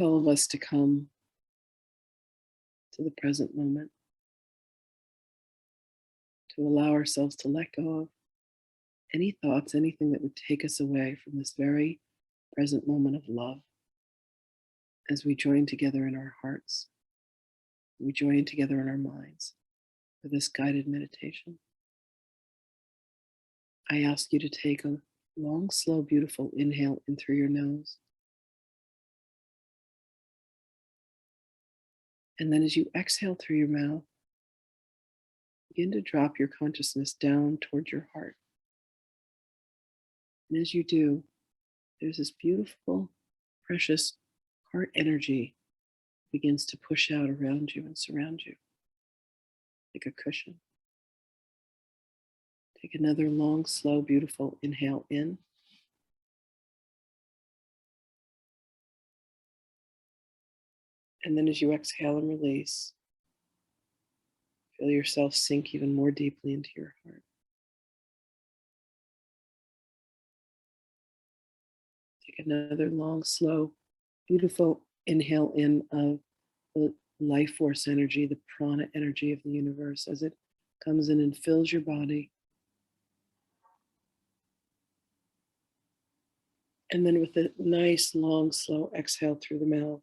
all of us to come to the present moment, to allow ourselves to let go of any thoughts, anything that would take us away from this very present moment of love as we join together in our hearts, we join together in our minds for this guided meditation. I ask you to take a long, slow, beautiful inhale in through your nose. And then as you exhale through your mouth, begin to drop your consciousness down toward your heart. And as you do, there's this beautiful, precious heart energy begins to push out around you and surround you like a cushion. Take another long, slow, beautiful inhale in. And then as you exhale and release, feel yourself sink even more deeply into your heart. Take another long, slow, beautiful inhale in of the life force energy, the prana energy of the universe as it comes in and fills your body. And then with a nice, long, slow exhale through the mouth,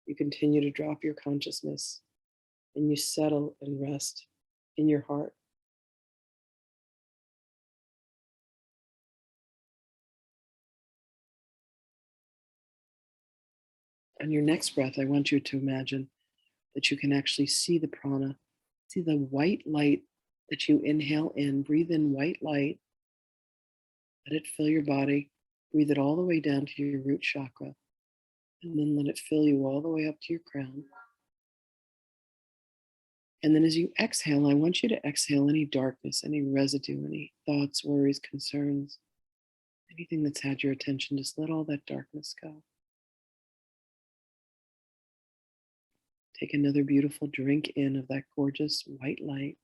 you continue to drop your consciousness and you settle and rest in your heart. On your next breath, I want you to imagine that you can actually see the prana, see the white light that you inhale in. Breathe in white light, let it fill your body. Breathe it all the way down to your root chakra, and then let it fill you all the way up to your crown. And then as you exhale, I want you to exhale any darkness, any residue, any thoughts, worries, concerns, anything that's had your attention. Just let all that darkness go. Take another beautiful drink in of that gorgeous white light.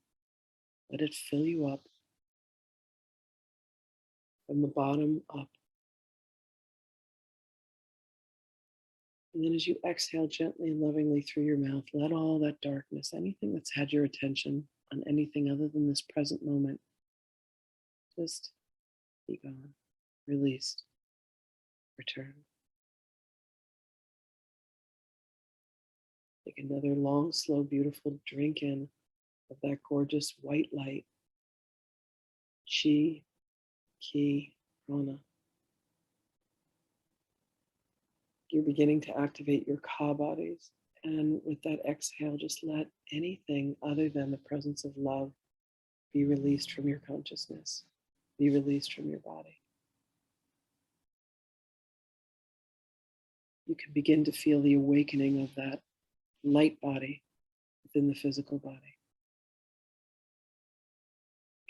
Let it fill you up from the bottom up. And then as you exhale gently and lovingly through your mouth, let all that darkness, anything that's had your attention on anything other than this present moment, just be gone, released, return. Take another long, slow, beautiful drink in of that gorgeous white light, chi, ki, prana. You're beginning to activate your ka bodies. And with that exhale, just let anything other than the presence of love be released from your consciousness, be released from your body. You can begin to feel the awakening of that light body within the physical body.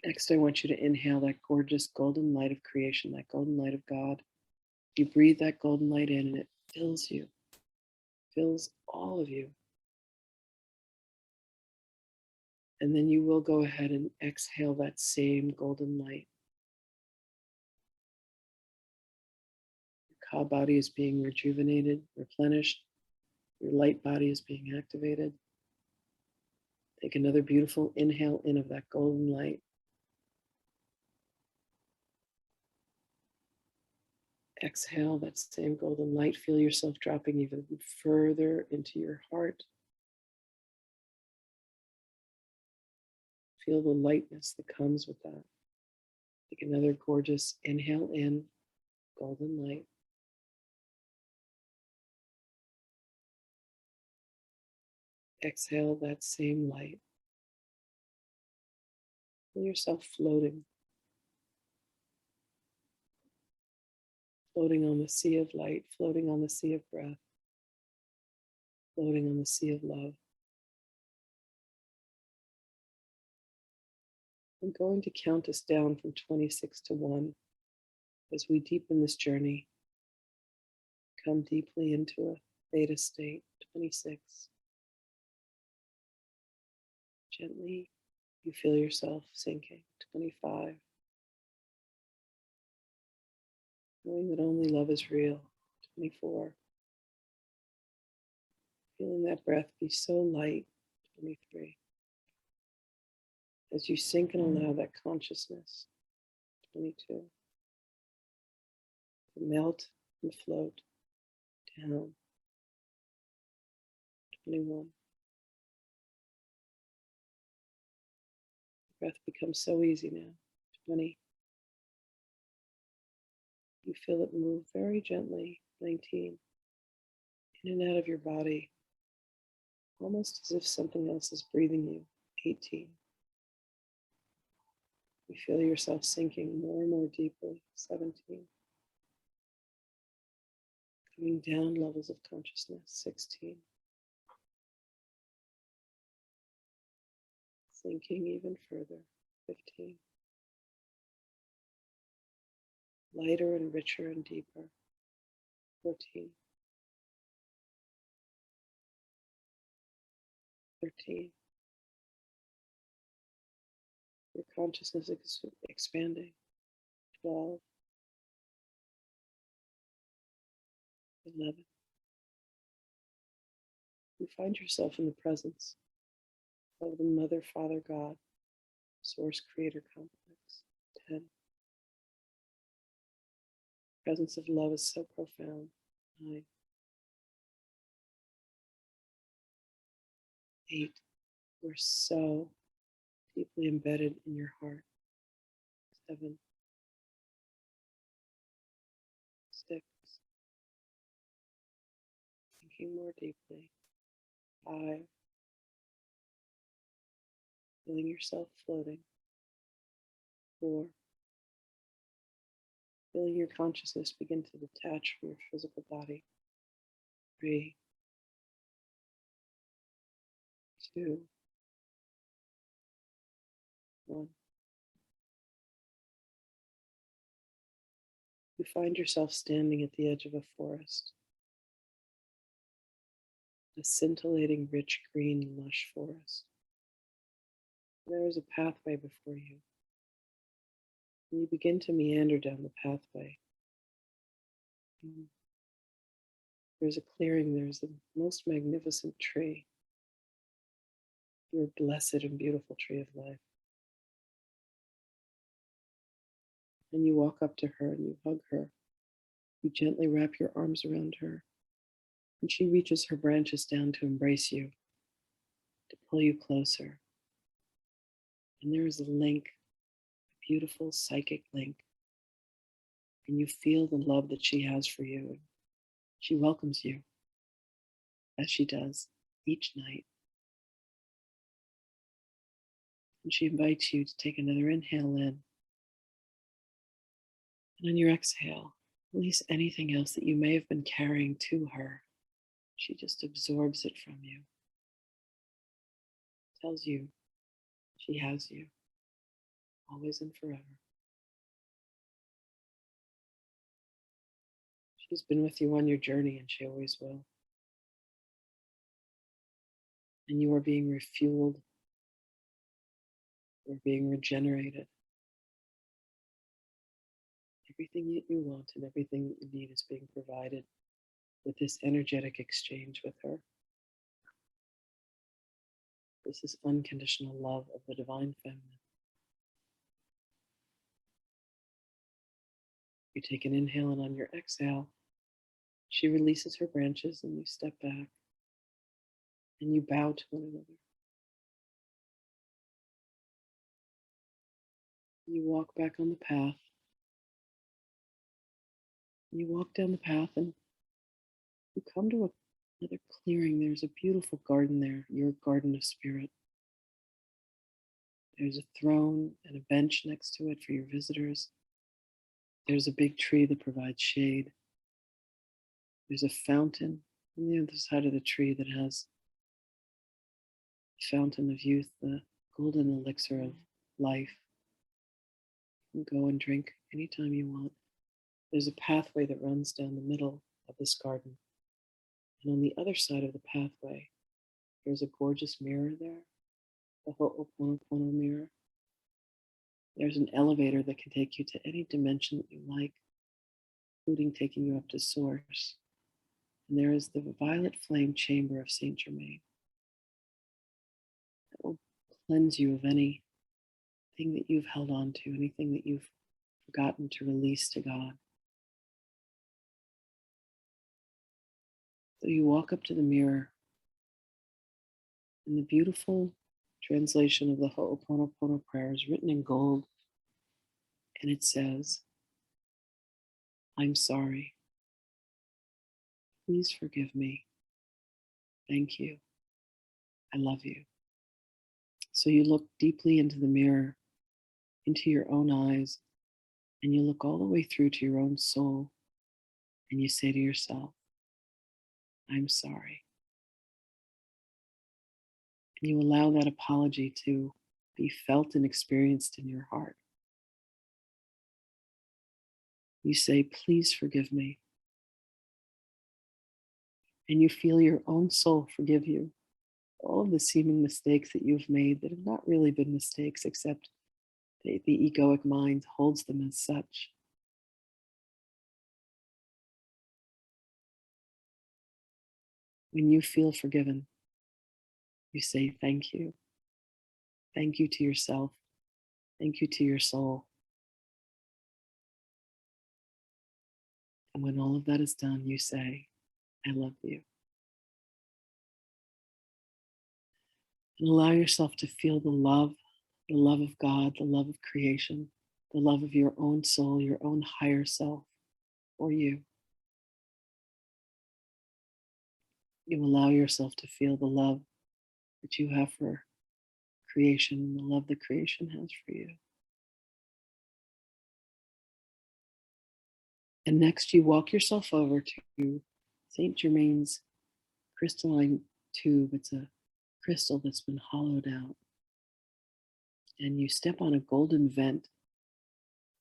Next, I want you to inhale that gorgeous golden light of creation, that golden light of God. You breathe that golden light in and it fills you, fills all of you. And then you will go ahead and exhale that same golden light. Your ka body is being rejuvenated, replenished. Your light body is being activated. Take another beautiful inhale in of that golden light. Exhale that same golden light. Feel yourself dropping even further into your heart. Feel the lightness that comes with that. Take another gorgeous inhale in, golden light. Exhale that same light. Feel yourself floating. Floating on the sea of light, floating on the sea of breath, floating on the sea of love. I'm going to count us down from 26 to 1 as we deepen this journey. Come deeply into a theta state. 26. Gently, you feel yourself sinking. 25. Knowing that only love is real. 24. Feeling that breath be so light. 23. As you sink and allow that consciousness. 22. To melt and float down. 21. The breath becomes so easy now. 20. You feel it move very gently. 19. In and out of your body, almost as if something else is breathing you. 18. You feel yourself sinking more and more deeply. 17. Coming down levels of consciousness. 16. Sinking even further. 15. Lighter and richer and deeper. 14. 13. Your consciousness is expanding. 12. 11. You find yourself in the presence of the Mother, Father, God, Source, Creator complex. 10. The presence of love is so profound. 9. 8. You are so deeply embedded in your heart. 7. 6. Thinking more deeply. 5. Feeling yourself floating. 4. Feeling your consciousness begin to detach from your physical body. 3. 2. 1. You find yourself standing at the edge of a forest, a scintillating, rich, green, lush forest. There is a pathway before you, and you begin to meander down the pathway. There's a clearing, there's the most magnificent tree, your blessed and beautiful tree of life. And you walk up to her and you hug her. You gently wrap your arms around her, and she reaches her branches down to embrace you, to pull you closer. And there is a link, a beautiful psychic link. And you feel the love that she has for you. And she welcomes you, as she does each night. And she invites you to take another inhale in. And on your exhale, release anything else that you may have been carrying to her. She just absorbs it from you. Tells you she has you, always and forever. She's been with you on your journey, and she always will. And you are being refueled. You're being regenerated. Everything that you want and everything that you need is being provided with this energetic exchange with her. This is unconditional love of the divine feminine. You take an inhale, and on your exhale, she releases her branches and you step back and you bow to one another. You walk back on the path. You walk down the path and you come to another clearing. There's a beautiful garden there, your garden of spirit. There's a throne and a bench next to it for your visitors. There's a big tree that provides shade. There's a fountain on the other side of the tree that has the fountain of youth, the golden elixir of life. You can go and drink anytime you want. There's a pathway that runs down the middle of this garden. And on the other side of the pathway, there's a gorgeous mirror there, the Ho'oponopono mirror. There's an elevator that can take you to any dimension that you like, including taking you up to source. And there is the violet flame chamber of Saint Germain that will cleanse you of anything that you've held on to, anything that you've forgotten to release to God. So you walk up to the mirror, and the beautiful translation of the Ho'oponopono prayer is written in gold, and it says, "I'm sorry. Please forgive me. Thank you. I love you." So you look deeply into the mirror, into your own eyes, and you look all the way through to your own soul, and you say to yourself, "I'm sorry." And you allow that apology to be felt and experienced in your heart. You say, "Please forgive me." And you feel your own soul forgive you. All of the seeming mistakes that you've made that have not really been mistakes, except the egoic mind holds them as such. When you feel forgiven, you say, "Thank you." Thank you to yourself. Thank you to your soul. And when all of that is done, you say, "I love you." And allow yourself to feel the love of God, the love of creation, the love of your own soul, your own higher self for you. You allow yourself to feel the love that you have for creation and the love that creation has for you. And next, you walk yourself over to Saint Germain's crystalline tube. It's a crystal that's been hollowed out. And you step on a golden vent.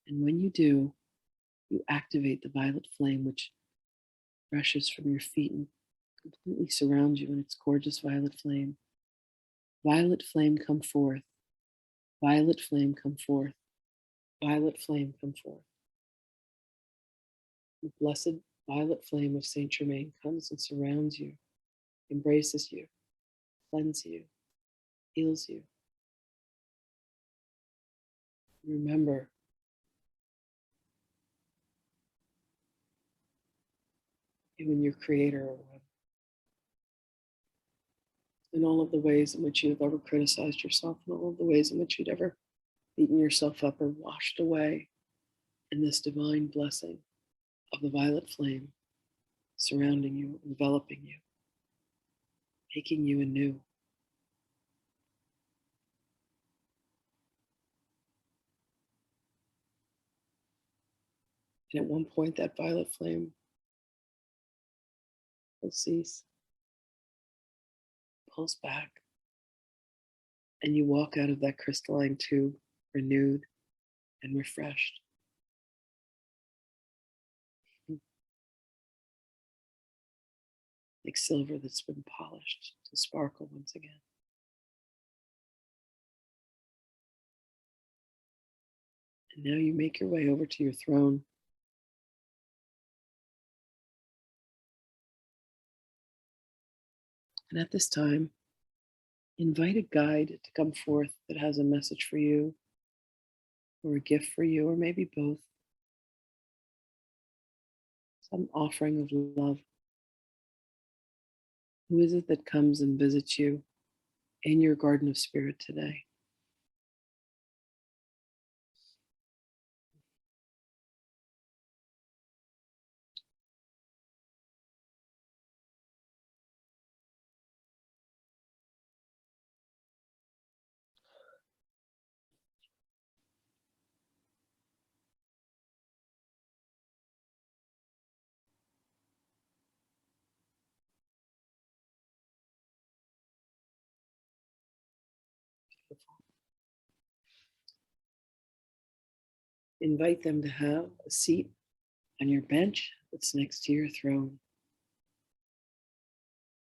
And when you do, you activate the violet flame, which rushes from your feet and completely surrounds you in its gorgeous violet flame. Violet flame, come forth. Violet flame, come forth. Violet flame, come forth. The blessed violet flame of Saint Germain comes and surrounds you, embraces you, cleanses you, heals you. Remember, you and your Creator are one. In all of the ways in which you have ever criticized yourself, and all of the ways in which you'd ever beaten yourself up or washed away in this divine blessing of the violet flame surrounding you, enveloping you, making you anew. And at one point, that violet flame will cease, pulls back, and you walk out of that crystalline tube renewed and refreshed. Like silver that's been polished to sparkle once again. And now you make your way over to your throne. And at this time, invite a guide to come forth that has a message for you, or a gift for you, or maybe both. Some offering of love. Who is it that comes and visits you in your garden of spirit today? Invite them to have a seat on your bench that's next to your throne.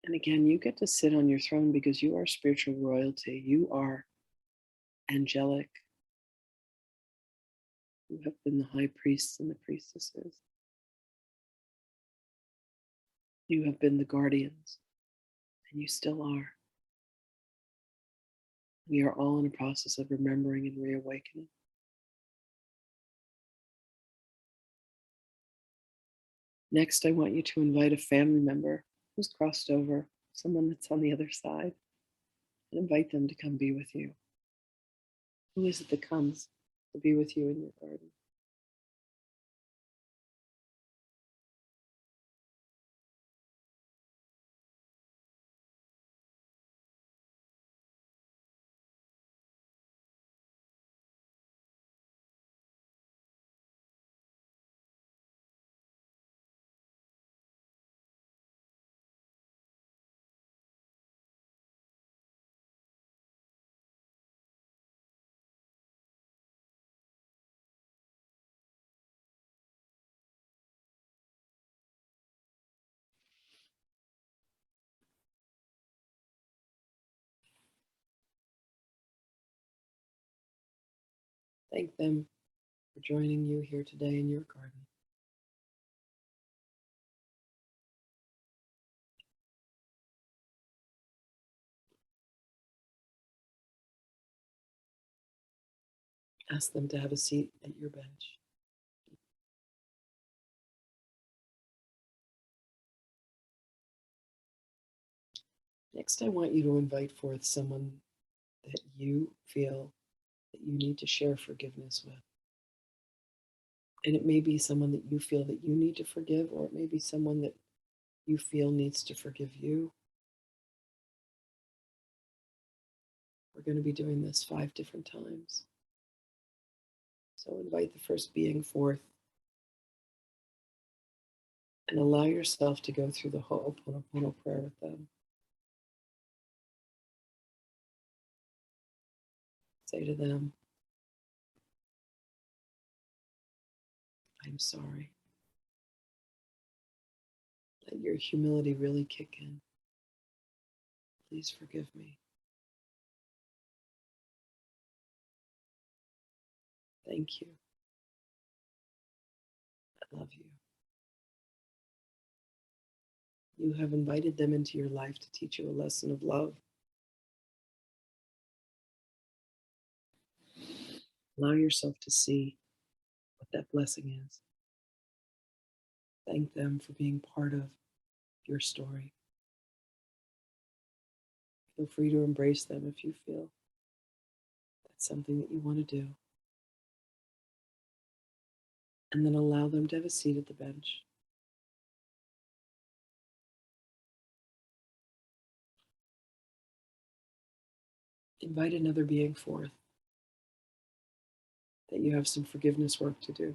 And again, you get to sit on your throne because you are spiritual royalty. You are angelic. You have been the high priests and the priestesses. You have been the guardians, and you still are. We are all in a process of remembering and reawakening. Next, I want you to invite a family member who's crossed over, someone that's on the other side, and invite them to come be with you. Who is it that comes to be with you in your garden? Thank them for joining you here today in your garden. Ask them to have a seat at your bench. Next, I want you to invite forth someone that you feel that you need to share forgiveness with. And it may be someone that you feel that you need to forgive, or it may be someone that you feel needs to forgive you. We're going to be doing this 5 different times. So invite the first being forth and allow yourself to go through the Ho'oponopono prayer with them. Say to them, I'm sorry. Let your humility really kick in. Please forgive me. Thank you. I love you. You have invited them into your life to teach you a lesson of love. Allow yourself to see what that blessing is. Thank them for being part of your story. Feel free to embrace them if you feel that's something that you want to do. And then allow them to have a seat at the bench. Invite another being forth that you have some forgiveness work to do.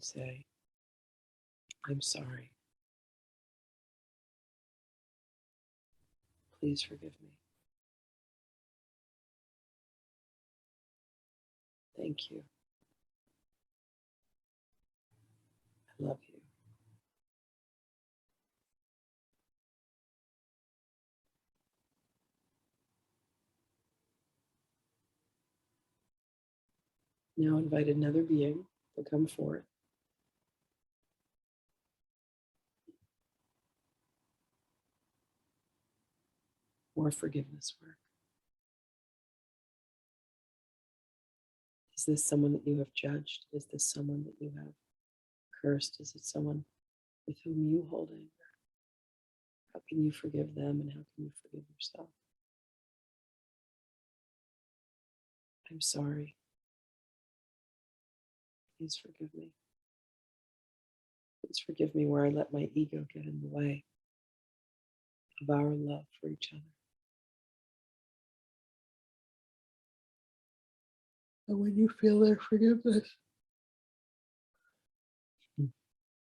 Say, I'm sorry. Please forgive me. Thank you. I love you. Now invite another being to come forth. More forgiveness work. Is this someone that you have judged? Is this someone that you have cursed? Is it someone with whom you hold anger? How can you forgive them, and how can you forgive yourself? I'm sorry. Please forgive me. Please forgive me where I let my ego get in the way of our love for each other. And when you feel their forgiveness,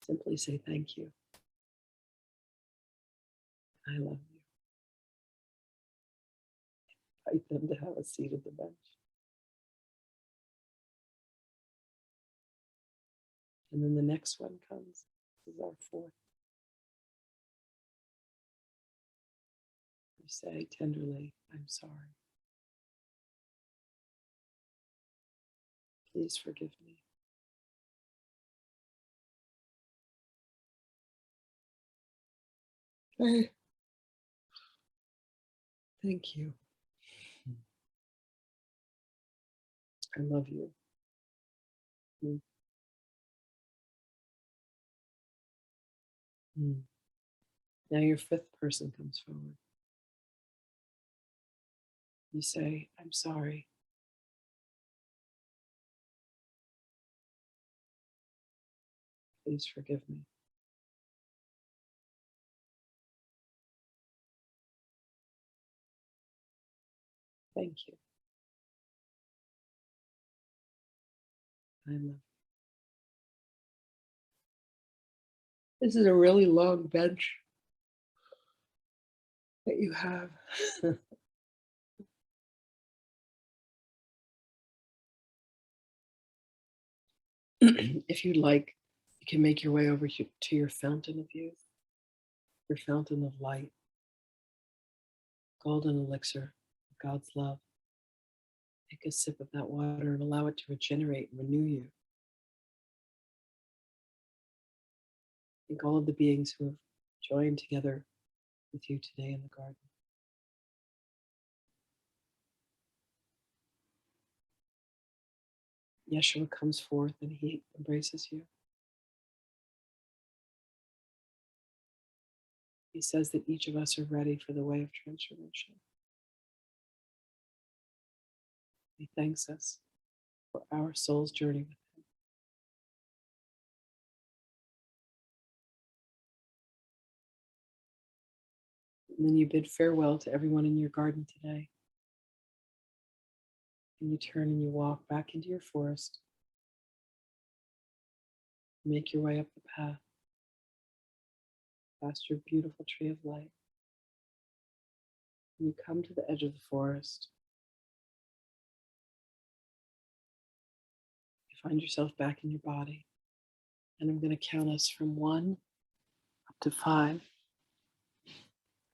simply say thank you. I love you. Invite them to have a seat at the bench. And then the next one comes. This is our fourth. You say tenderly, I'm sorry. Please forgive me. Hey, thank you. I love you. Mm, mm. Now your fifth person comes forward. You say, I'm sorry. Please forgive me. Thank you. I love you. This is a really long bench that you have. If you'd like, you can make your way over to your fountain of youth, your fountain of light, golden elixir of God's love. Take a sip of that water and allow it to regenerate and renew you. Think all of the beings who have joined together with you today in the garden. Yeshua comes forth and he embraces you. He says that each of us are ready for the way of transformation. He thanks us for our soul's journey with him. And then you bid farewell to everyone in your garden today. And you turn and you walk back into your forest. Make your way up the path past your beautiful tree of light. And you come to the edge of the forest. You find yourself back in your body. And I'm going to count us from 1 up to 5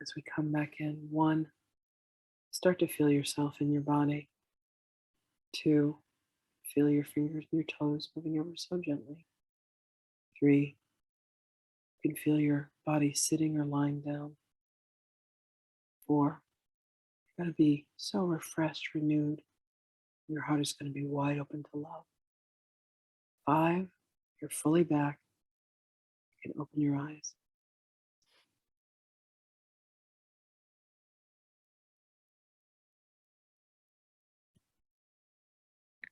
as we come back in. 1, start to feel yourself in your body. 2, feel your fingers and your toes moving ever so gently. 3, you can feel your body sitting or lying down. 4, you're going to be so refreshed, renewed. Your heart is going to be wide open to love. 5, you're fully back. You can open your eyes.